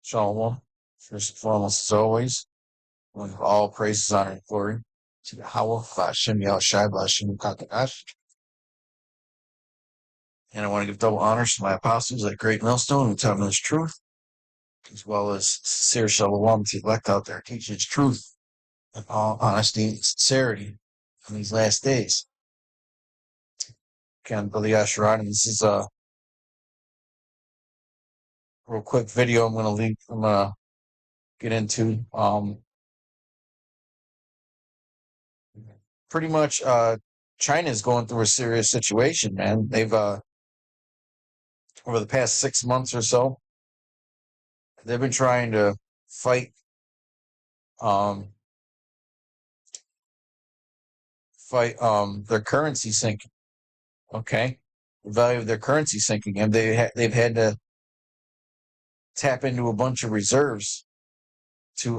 Shalom. First and foremost, as always, with all praises, honor, and glory to YAHAWAH, HASHAM, YAHAWASHI. And I want to give double honors to my apostles at Great Millstone who taught me this truth, as well as sincere shalom to the elect out there teaching its truth and all honesty and sincerity in these last days. Again, Brother Yasharan, this is a real quick video I'm gonna get into. Pretty much China is going through a serious situation, man. They've over the past 6 months or so, they've been trying to fight their currency sinking. Okay, the value of their currency sinking, and they've had to tap into a bunch of reserves to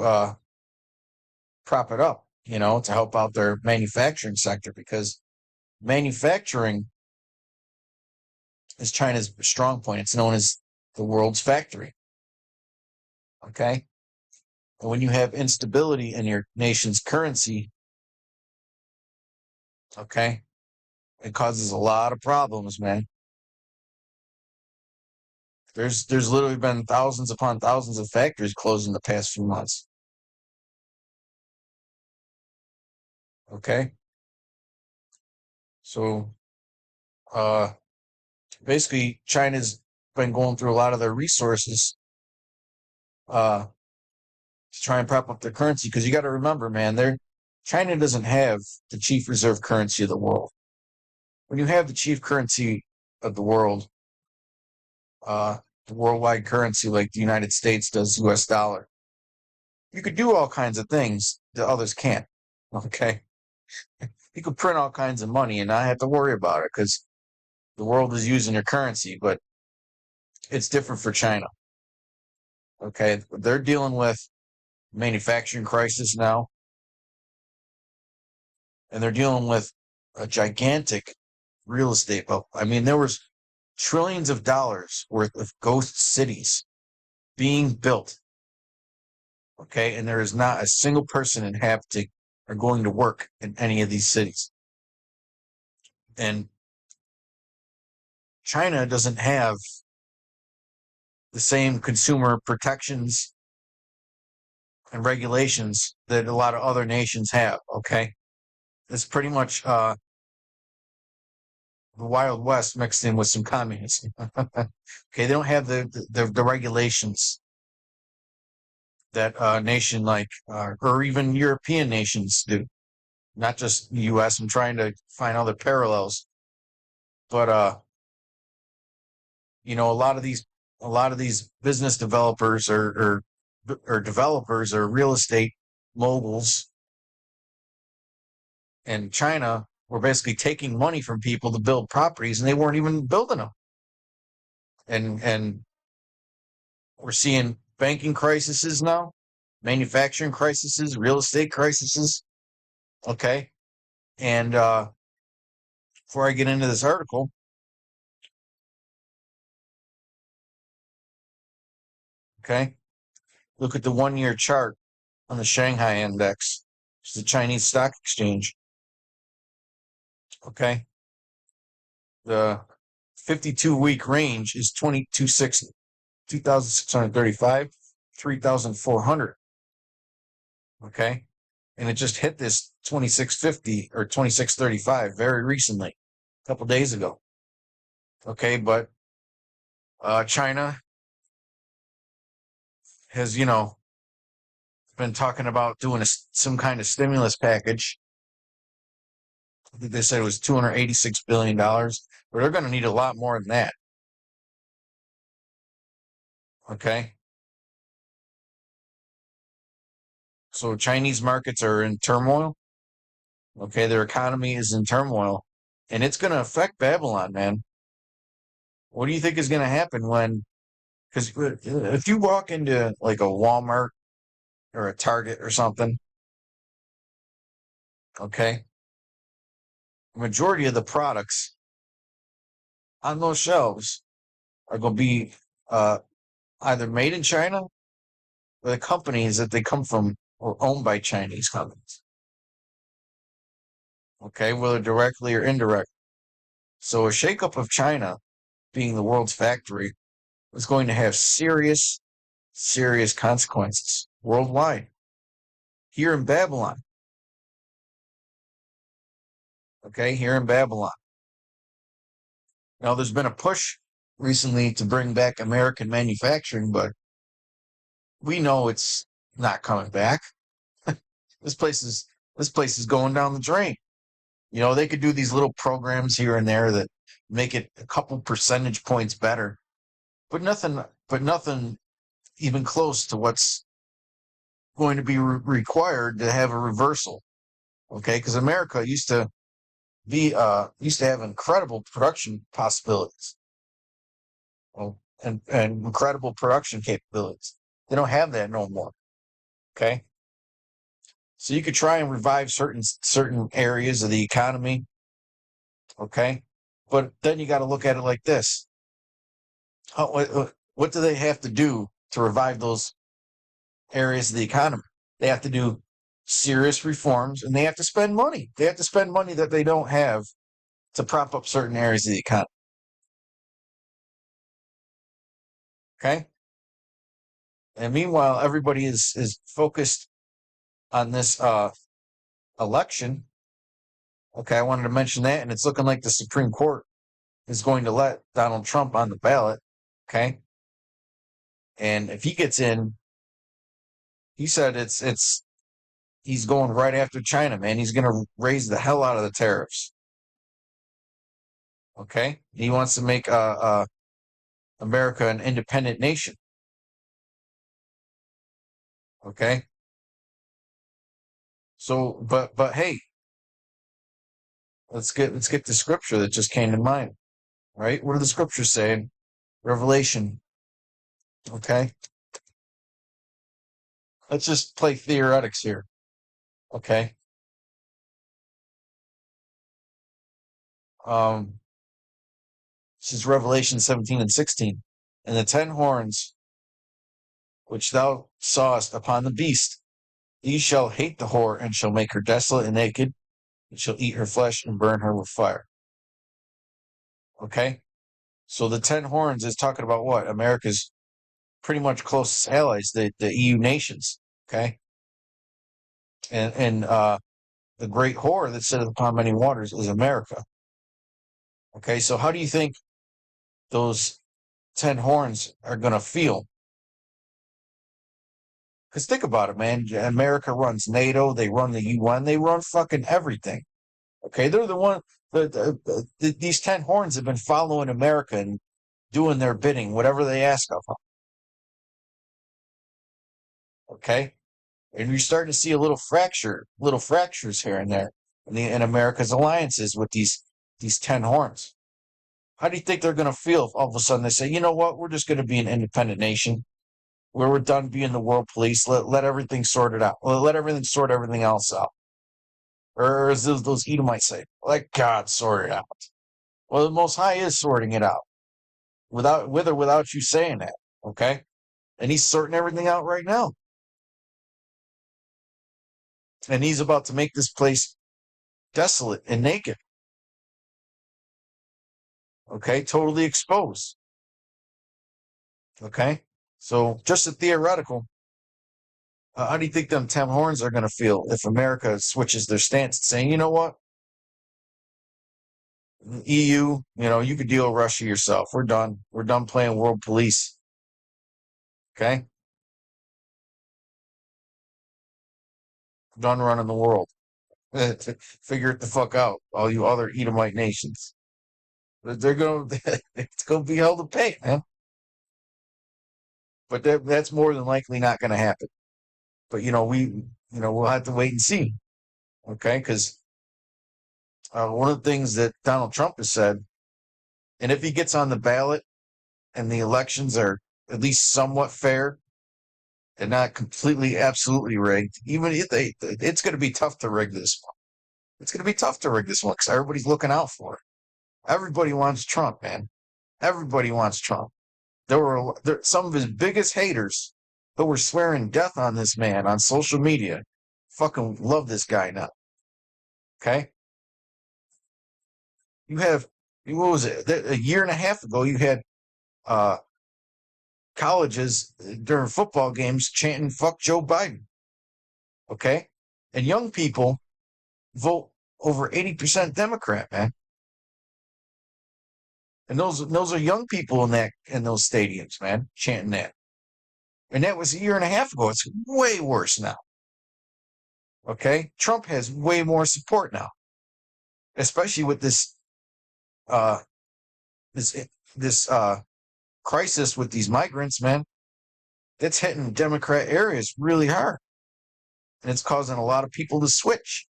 prop it up, to help out their manufacturing sector, because manufacturing is China's strong point. It's known as the world's factory. Okay, and when you have instability in your nation's currency, okay, it causes a lot of problems, man. There's literally been thousands upon thousands of factories closed in the past few months. Okay, so basically China's been going through a lot of their resources to try and prop up their currency, because you got to remember, man, China doesn't have the chief reserve currency of the world. When you have the chief currency of the world, the worldwide currency like the United States does, US dollar, you could do all kinds of things that others can't. Okay, you could print all kinds of money and not have to worry about it because the world is using your currency. But it's different for China. Okay, they're dealing with manufacturing crisis now, and they're dealing with a gigantic real estate bubble. I mean, there was trillions of dollars worth of ghost cities being built. Okay, and there is not a single person inhabiting or going to work in any of these cities. And China doesn't have the same consumer protections and regulations that a lot of other nations have. Okay, it's pretty much the Wild West mixed in with some communism. Okay, they don't have the regulations that a nation like or even European nations do. Not just the U.S. I'm trying to find other parallels, but a lot of these business developers or developers or real estate moguls in China were basically taking money from people to build properties, and they weren't even building them. And we're seeing banking crises now, manufacturing crises, real estate crises. Okay, and before I get into this article, okay, look at the 1-year chart on the Shanghai Index, which is the Chinese stock exchange. Okay, the 52-week range is 2260, 2,635, 3,400. Okay, and it just hit this 2650 or 2635 very recently, a couple days ago. Okay, but China has, been talking about doing some kind of stimulus package. I think they said it was $286 billion, but they're going to need a lot more than that. Okay. So Chinese markets are in turmoil. Okay, their economy is in turmoil, and it's going to affect Babylon, man. What do you think is going to happen because if you walk into like a Walmart or a Target or something, okay, the majority of the products on those shelves are going to be either made in China the companies that they come from are owned by Chinese companies. Okay, whether directly or indirectly. So a shakeup of China being the world's factory is going to have serious, serious consequences worldwide. Here in Babylon. Okay, here in Babylon. Now, there's been a push recently to bring back American manufacturing, but we know it's not coming back. This place is going down the drain. You know, they could do these little programs here and there that make it a couple percentage points better, but nothing even close to what's going to be required to have a reversal. Okay, because America used to have incredible production possibilities, well, and incredible production capabilities. They don't have that no more. Okay, so you could try and revive certain areas of the economy. Okay, but then you got to look at it like this: what do they have to do to revive those areas of the economy? They have to do serious reforms, and they have to spend money. They have to spend money that they don't have to prop up certain areas of the economy. Okay? And meanwhile, everybody is focused on this election. Okay, I wanted to mention that, and it's looking like the Supreme Court is going to let Donald Trump on the ballot. Okay? And if he gets in, he said he's going right after China, man. He's going to raise the hell out of the tariffs. Okay? He wants to make America an independent nation. Okay? So, but hey, let's get the scripture that just came to mind. Right? What are the scriptures saying? Revelation. Okay? Let's just play theoretics here. Okay? This is Revelation 17 and 16. And the 10 horns which thou sawest upon the beast, these shall hate the whore, and shall make her desolate and naked, and shall eat her flesh and burn her with fire. Okay? So the 10 horns is talking about what? America's pretty much closest allies, the EU nations. Okay? And the great whore that sitteth upon many waters is America. Okay, so how do you think those 10 horns are going to feel? Because think about it, man. America runs NATO, they run the UN, they run fucking everything. Okay, they're the one. These 10 horns have been following America and doing their bidding, whatever they ask of them. Okay, and you're starting to see little fractures here and there in America's alliances with these 10 horns. How do you think they're going to feel if all of a sudden they say, you know what, we're just going to be an independent nation where we're done being the world police, let everything sort it out. Let everything sort everything else out. Or as those Edomites say, let God sort it out. Well, the Most High is sorting it out, with or without you saying that, okay? And he's sorting everything out right now. And he's about to make this place desolate and naked. Okay, totally exposed. Okay, so just a theoretical. How do you think them 10 horns are going to feel if America switches their stance, saying, you know what? EU, you could deal with Russia yourself. We're done. We're done playing world police. Okay? Done running the world. Figure it the fuck out, all you other Edomite nations. They're going to, it's going to be hell to pay, man. But that's more than likely not going to happen. But, we'll have to wait and see. Okay? Because one of the things that Donald Trump has said, and if he gets on the ballot and the elections are at least somewhat fair and not completely, absolutely rigged, even if it's going to be tough to rig this one. It's going to be tough to rig this one because everybody's looking out for it. Everybody wants Trump, man. Everybody wants Trump. There were some of his biggest haters but we're swearing death on this man on social media. Fucking love this guy now. Okay? You have, what was it? A year and a half ago, you had colleges during football games chanting "fuck Joe Biden." Okay, and young people vote over 80% Democrat, man. And those are young people in those stadiums, man, chanting that. And that was a year and a half ago. It's way worse now. Okay, Trump has way more support now, especially with this uh this crisis with these migrants, man. That's hitting Democrat areas really hard, and it's causing a lot of people to switch.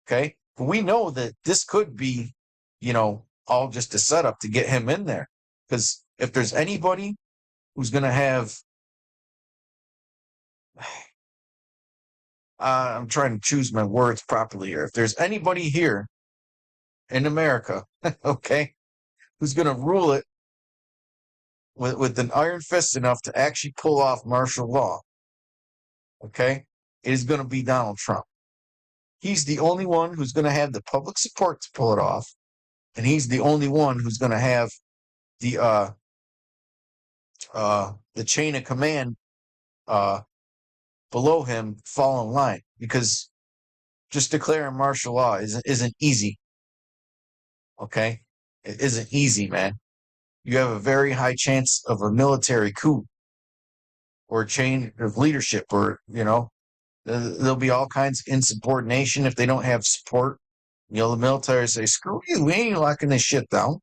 Okay, but we know that this could be, all just a setup to get him in there. Because if there's anybody who's going to have, I'm trying to choose my words properly here. If there's anybody here in America, okay, who's going to rule it with an iron fist enough to actually pull off martial law, okay, it is going to be Donald Trump. He's the only one who's going to have the public support to pull it off, and he's the only one who's going to have the chain of command below him fall in line, because just declaring martial law isn't easy. Okay, it isn't easy, man. You have a very high chance of a military coup or a change of leadership, or there'll be all kinds of insubordination if they don't have support. The military say, "Screw you, we ain't locking this shit down."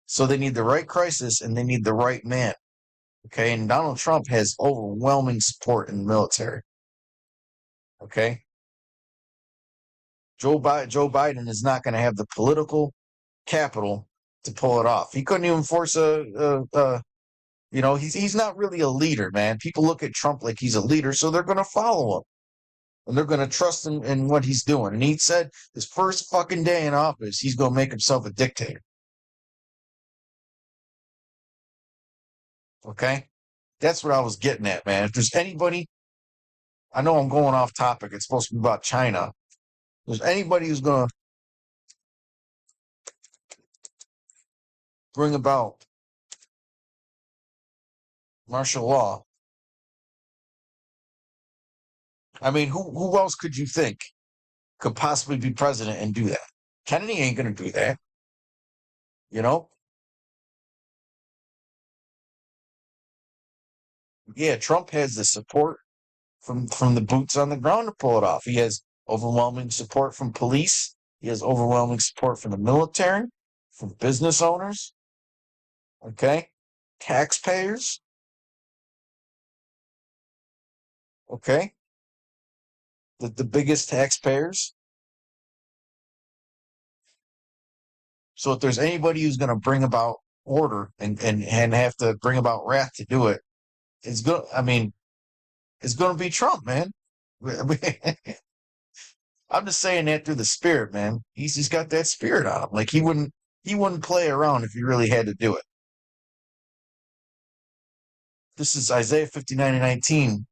So they need the right crisis and they need the right man. Okay, and Donald Trump has overwhelming support in the military. Okay, Joe Biden is not going to have the political capital to pull it off. He couldn't even force he's not really a leader, man. People look at Trump like he's a leader, so they're going to follow him. And they're going to trust him in what he's doing. And he said his first fucking day in office, he's going to make himself a dictator. Okay? That's what I was getting at, man. If there's anybody, I know I'm going off topic. It's supposed to be about China. If there's anybody who's going to bring about martial law, I mean, who else could you think could possibly be president and do that? Kennedy ain't going to do that. Yeah, Trump has the support from the boots on the ground to pull it off. He has overwhelming support from police. He has overwhelming support from the military, from business owners, okay, taxpayers, okay, the biggest taxpayers. So if there's anybody who's going to bring about order and have to bring about wrath to do it, it's going. I mean, it's going to be Trump, man. I'm just saying that through the spirit, man. He's just got that spirit on him. Like he wouldn't play around if he really had to do it. This is Isaiah 59:19.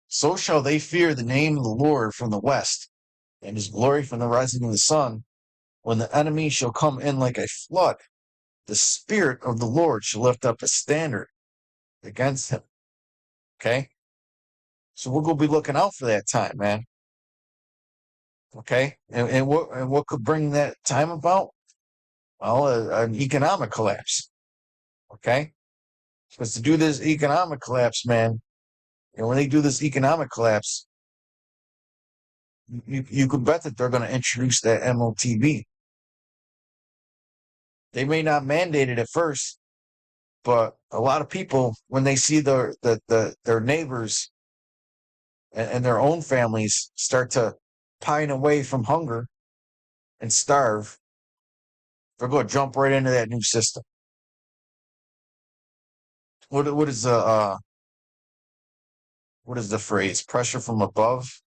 So shall they fear the name of the Lord from the west, and his glory from the rising of the sun. When the enemy shall come in like a flood, the spirit of the Lord shall lift up a standard against him. Okay? So we're going to be looking out for that time, man. Okay? And what could bring that time about? Well, an economic collapse. Okay? Because to do this economic collapse, man, when they do this economic collapse, you could bet that they're going to introduce that MOTB. They may not mandate it at first, but a lot of people, when they see their neighbors and their own families start to pine away from hunger and starve, they're going to jump right into that new system. What is the phrase? Pressure from above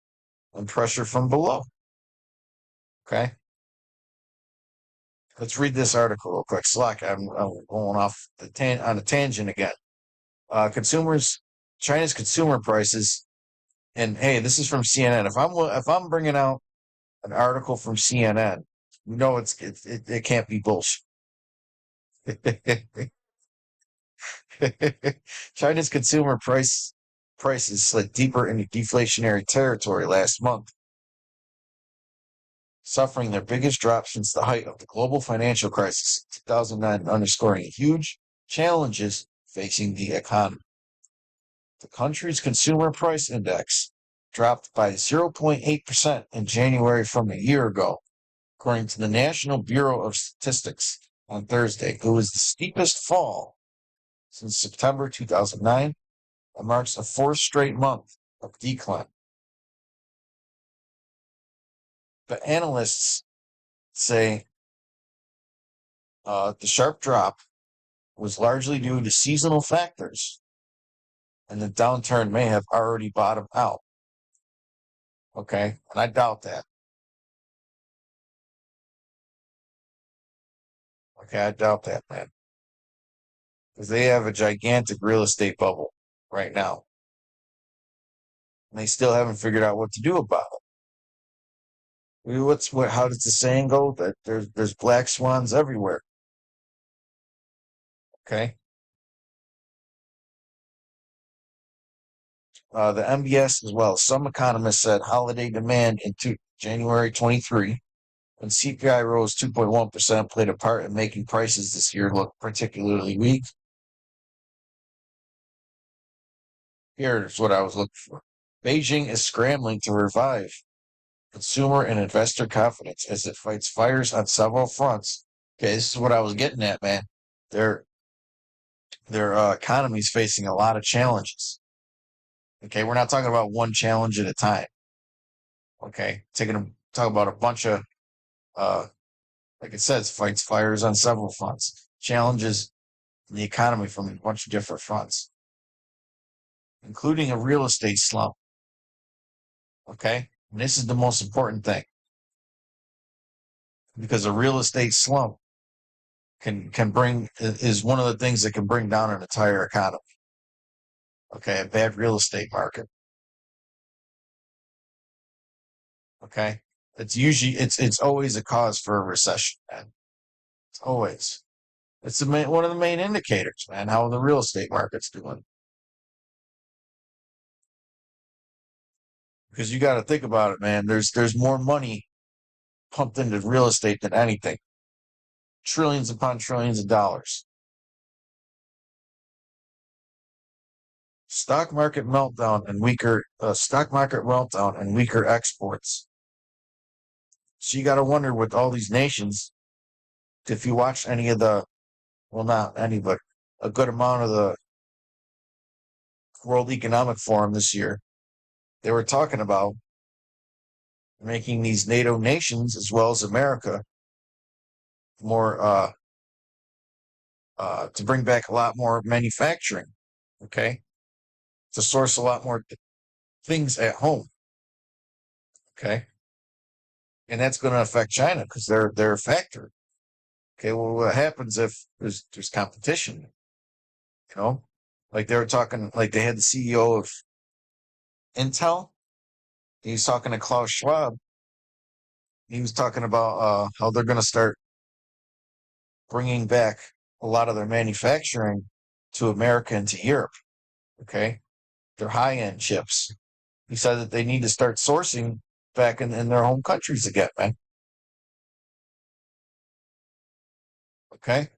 and pressure from below. Okay. Let's read this article real quick. Slack, I'm going off on a tangent again. Consumers China's consumer prices, and hey, this is from CNN. If I'm bringing out an article from CNN, it can't be bullshit. China's consumer prices slid deeper into deflationary territory last month, suffering their biggest drop since the height of the global financial crisis in 2009, underscoring huge challenges facing the economy. The country's consumer price index dropped by 0.8% in January from a year ago, according to the National Bureau of Statistics on Thursday. It was the steepest fall since September 2009 and marks a fourth straight month of decline. But analysts say the sharp drop was largely due to seasonal factors, and the downturn may have already bottomed out. Okay, and I doubt that. Okay, I doubt that, man, because they have a gigantic real estate bubble right now, and they still haven't figured out what to do about it. How does the saying go? That there's black swans everywhere. Okay. The MBS as well. Some economists said holiday demand in January 23, when CPI rose 2.1%, played a part in making prices this year look particularly weak. Here's what I was looking for. Beijing is scrambling to revive consumer and investor confidence as it fights fires on several fronts. Okay, this is what I was getting at, man. Their economy is facing a lot of challenges. Okay, we're not talking about one challenge at a time. Okay, talk about a bunch of, like it says, fights fires on several fronts, challenges in the economy from a bunch of different fronts, including a real estate slump. Okay, and this is the most important thing, because a real estate slump is one of the things that can bring down an entire economy. Okay, a bad real estate market. Okay, it's always a cause for a recession, man. It's always. It's one of the main indicators, man, how the real estate market's doing. Because you got to think about it, man. There's more money pumped into real estate than anything. Trillions upon trillions of dollars. Stock market meltdown and weaker exports. So you got to wonder with all these nations, if you watch any of well, not any, but a good amount of the World Economic Forum this year, they were talking about making these NATO nations as well as America more to bring back a lot more manufacturing. Okay, to source a lot more things at home. Okay, and that's going to affect China because they're a factor. Okay, well, what happens if there's competition? You know, like they were talking, like they had the CEO of Intel. He was talking to Klaus Schwab. He was talking about how they're going to start bringing back a lot of their manufacturing to America and to Europe. Okay, their high-end chips. He said that they need to start sourcing back in their home countries again, man. Okay.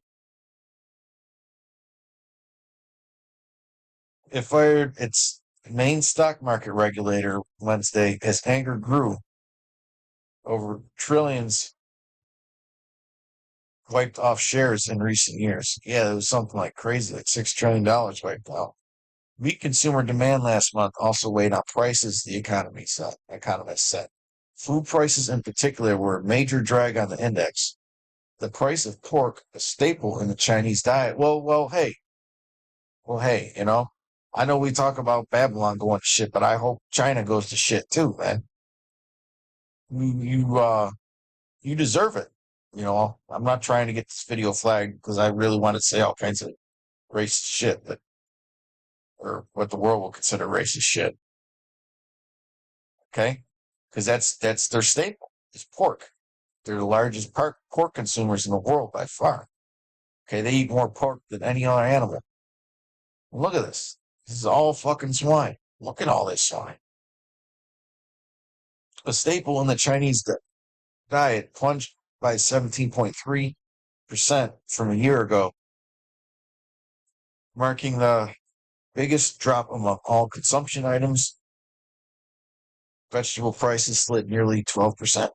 It fired its main stock market regulator Wednesday as anger grew over trillions wiped off shares in recent years. Yeah, it was something like crazy, like $6 trillion wiped out. Weak consumer demand last month also weighed on prices, the economists said. Food prices in particular were a major drag on the index. The price of pork, a staple in the Chinese diet. Hey, I know we talk about Babylon going to shit, but I hope China goes to shit too, man. You deserve it. I'm not trying to get this video flagged because I really want to say all kinds of racist shit, but or what the world will consider racist shit. Okay, because that's their staple is pork. They're the largest pork consumers in the world by far. Okay, they eat more pork than any other animal. Look at this. This is all fucking swine. Look at all this swine. A staple in the Chinese diet plunged by 17.3% from a year ago, marking the biggest drop among all consumption items. Vegetable prices slid nearly 12%.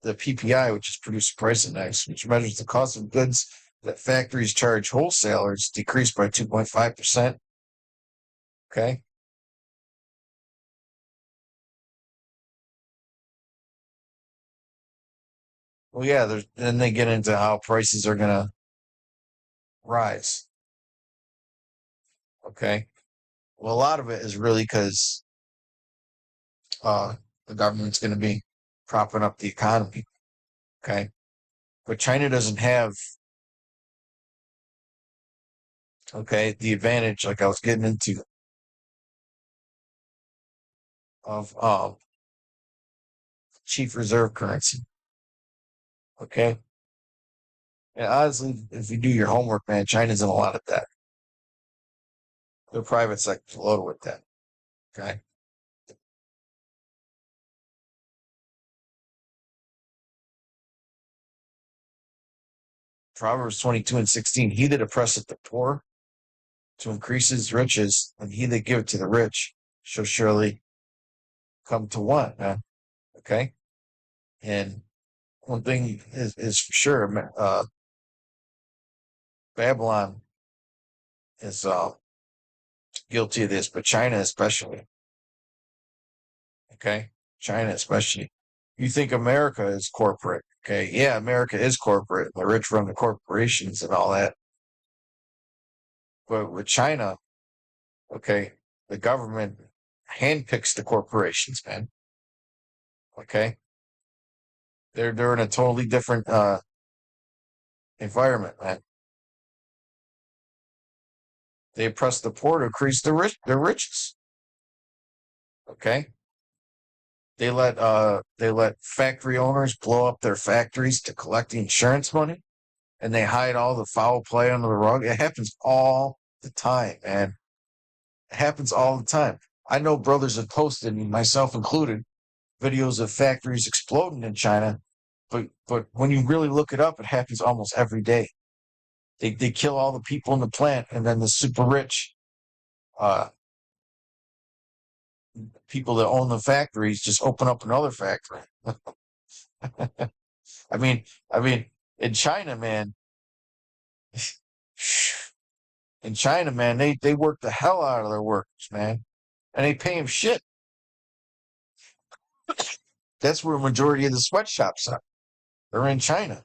The PPI, which is Producer Price Index, which measures the cost of goods that factories charge wholesalers, decreased by 2.5%. Okay. Well, yeah, then they get into how prices are going to rise. Okay. Well, a lot of it is really because the government's going to be propping up the economy. Okay. But China doesn't have, okay, the advantage, like I was getting into, of chief reserve currency. Okay. And honestly, if you do your homework, man, China's in a lot of debt. Their private sector's loaded with debt. Okay. Proverbs 22:16. He that oppresseth the poor to increase his riches, and he that giveth to the rich shall surely come to want, man. Okay. And one thing is for sure, Babylon is guilty of this, but China especially. Okay. China especially. You think America is corporate. Okay. Yeah, America is corporate. The rich run the corporations and all that. But with China, okay, the government handpicks the corporations, man. Okay. They're in a totally different environment, man. They oppress the poor to increase their riches. Okay. They let factory owners blow up their factories to collect the insurance money, and they hide all the foul play under the rug. It happens all the time, man. It happens all the time. I know brothers have posted, myself included, videos of factories exploding in China, but when you really look it up, it happens almost every day. They kill all the people in the plant, and then the super rich uh, people that own the factories just open up another factory. I mean, I mean, in China, man, in China, man, they work the hell out of their workers, man, and they pay them shit. That's where a majority of the sweatshops are. They're in China.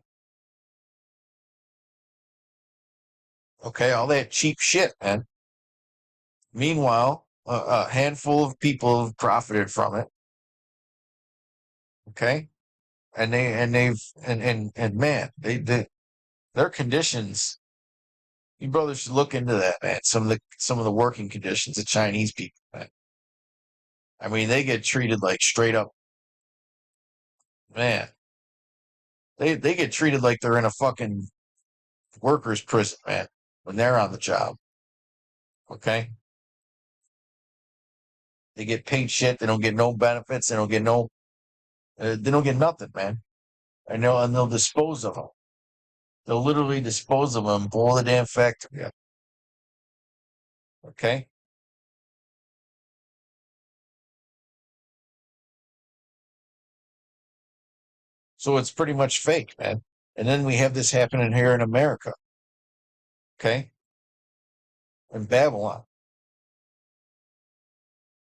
Okay, all that cheap shit, man. Meanwhile, a handful of people have profited from it. Okay, and man, their conditions. You brothers should look into that, man. Some of the working conditions of Chinese people, man. I mean, they get treated like straight up, man. They get treated like they're in a fucking workers' prison, man, when they're on the job. Okay, they get paid shit. They don't get no benefits. They don't get no. They don't get nothing, man. And they'll dispose of them. They'll literally dispose of them, blow the damn factory up. Okay, so it's pretty much fake, man. And then we have this happening here in America. Okay, in Babylon.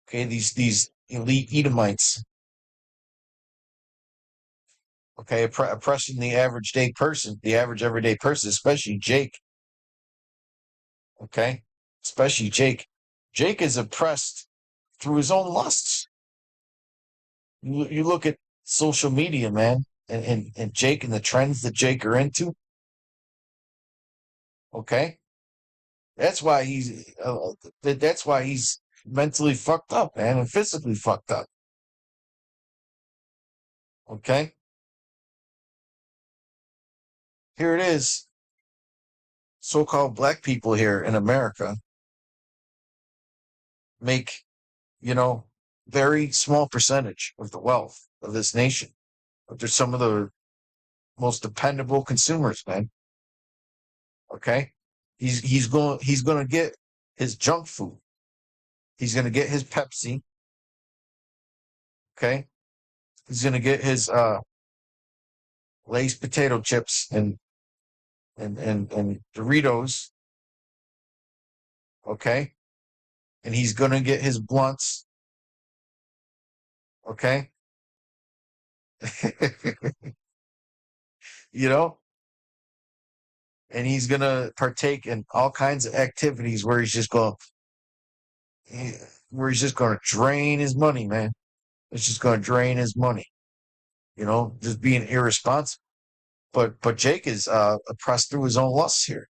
Okay, these elite Edomites. Okay, oppressing the average day person, the average everyday person, especially Jake. Okay, especially Jake. Jake is oppressed through his own lusts. You look at social media, man, and Jake and the trends that Jake are into. Okay, That's why that's why he's mentally fucked up, man, and physically fucked up. Okay, here it is. So-called black people here in America make, you know, very small percentage of the wealth of this nation. But they're some of the most dependable consumers, man. Okay, he's going to get his junk food. He's going to get his Pepsi. Okay, he's going to get his Lay's potato chips and Doritos. Okay, and he's going to get his blunts. Okay, you know, and he's going to partake in all kinds of activities where he's just going to drain his money, man. It's just going to drain his money. Just being irresponsible. But Jake is oppressed through his own lusts here.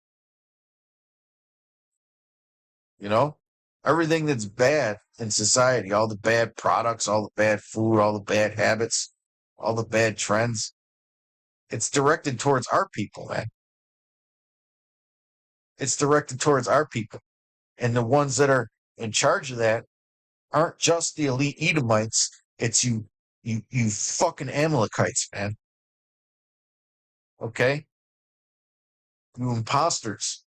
You know, everything that's bad in society, all the bad products, all the bad food, all the bad habits, all the bad trends, it's directed towards our people, man. It's directed towards our people. And the ones that are in charge of that aren't just the elite Edomites. It's you fucking Amalekites, man. Okay? You imposters.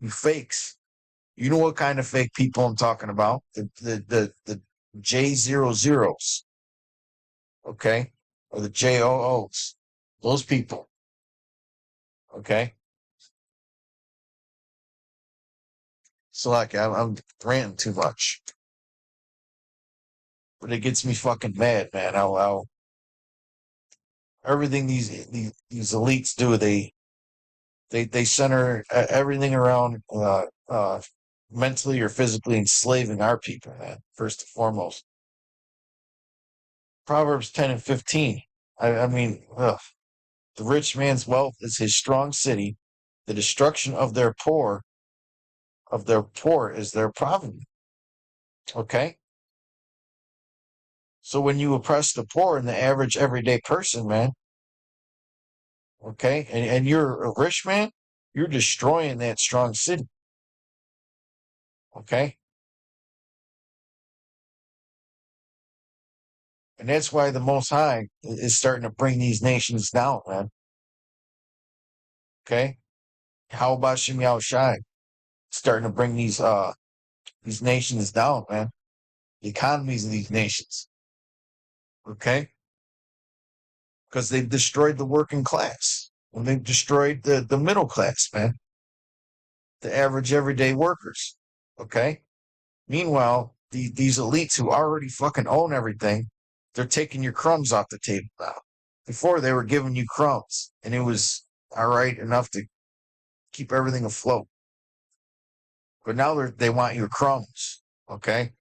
You fakes. You know what kind of fake people I'm talking about? The J00s. Okay? Or the JOOs. Those people. Okay? So like I'm ranting too much. But it gets me fucking mad, man. How everything these elites do, they center everything around mentally or physically enslaving our people, man. First and foremost, Proverbs 10 and 15. I mean, the rich man's wealth is his strong city. The destruction of their poor is their poverty. Okay. So when you oppress the poor and the average everyday person, man, okay, and you're a rich man, you're destroying that strong city. Okay. And that's why the Most High is starting to bring these nations down, man. Okay. How about YAHAWASHI starting to bring these nations down, man? The economies of these nations. Okay. Because they've destroyed the working class. And they've destroyed the middle class, man. The average everyday workers. Okay. Meanwhile, these elites who already fucking own everything, they're taking your crumbs off the table now. Before they were giving you crumbs, and it was all right enough to keep everything afloat. But now they want your crumbs. Okay.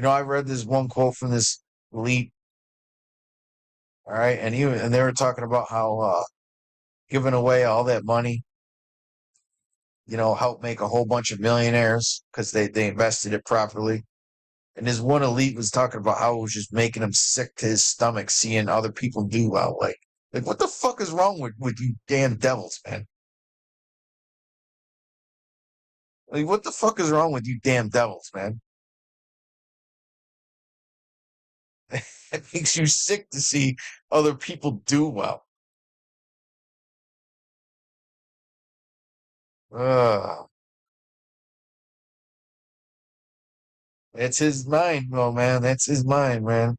I read this one quote from this elite. All right, and they were talking about how giving away all that money, helped make a whole bunch of millionaires because they invested it properly. And this one elite was talking about how it was just making him sick to his stomach seeing other people do well. Like what the fuck is wrong with you damn devils, man? Like, what the fuck is wrong with you damn devils, man? It makes you sick to see other people do well. Uh, it's his mind, well, man. That's his mind, man.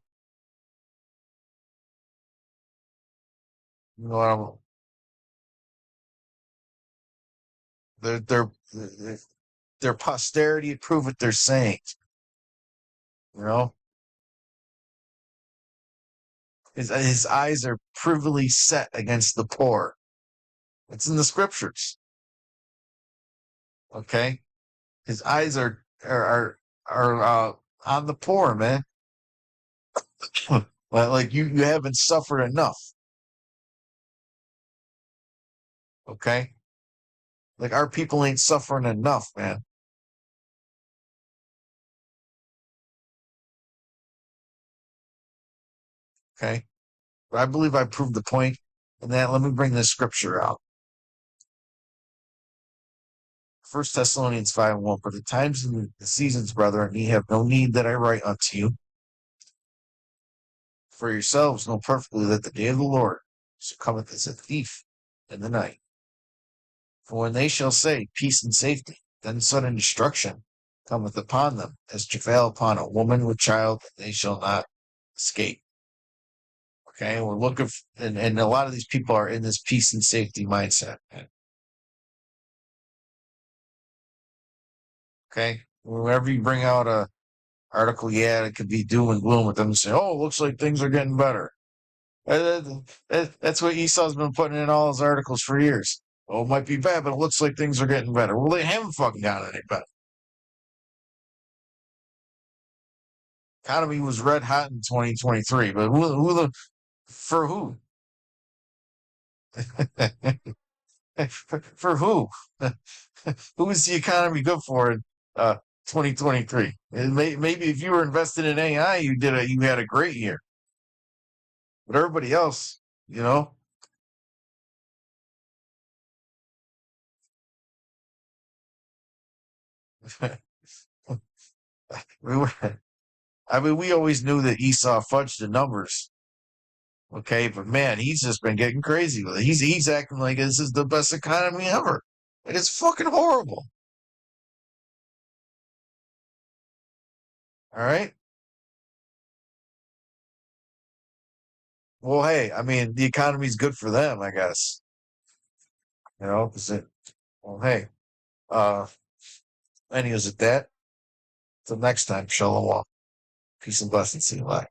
You know, they're their posterity prove what they're saying. You know, his eyes are privily set against the poor. It's in the scriptures. Okay, his eyes are on the poor, man. Like you haven't suffered enough. Okay? Like our people ain't suffering enough, man. Okay? But I believe I proved the point. And then let me bring this scripture out. First Thessalonians 5:1. For the times and the seasons, brethren, ye have no need that I write unto you. For yourselves know perfectly that the day of the Lord cometh as a thief in the night. For when they shall say, peace and safety, then sudden destruction cometh upon them, as travail upon a woman with child, and they shall not escape. Okay, we're looking, and a lot of these people are in this peace and safety mindset. Okay, whenever you bring out a article, yeah, it could be doom and gloom with them say, oh, it looks like things are getting better. That's what Esau's been putting in all his articles for years. Oh, it might be bad, but it looks like things are getting better. Well, they haven't fucking gotten any better. Economy was red hot in 2023, but for who? For who? Who is the economy good for in 2023? Maybe if you were invested in AI, you had a great year. But everybody else, you know, we were, I mean, we always knew that Esau fudged the numbers. Okay, but man, he's just been getting crazy with it. He's acting like this is the best economy ever. And it's fucking horrible. All right. Well, hey, I mean, the economy's good for them, I guess. You know, because well, hey, uh, anyways, at that, till next time, shalom. Peace and blessings. See you later.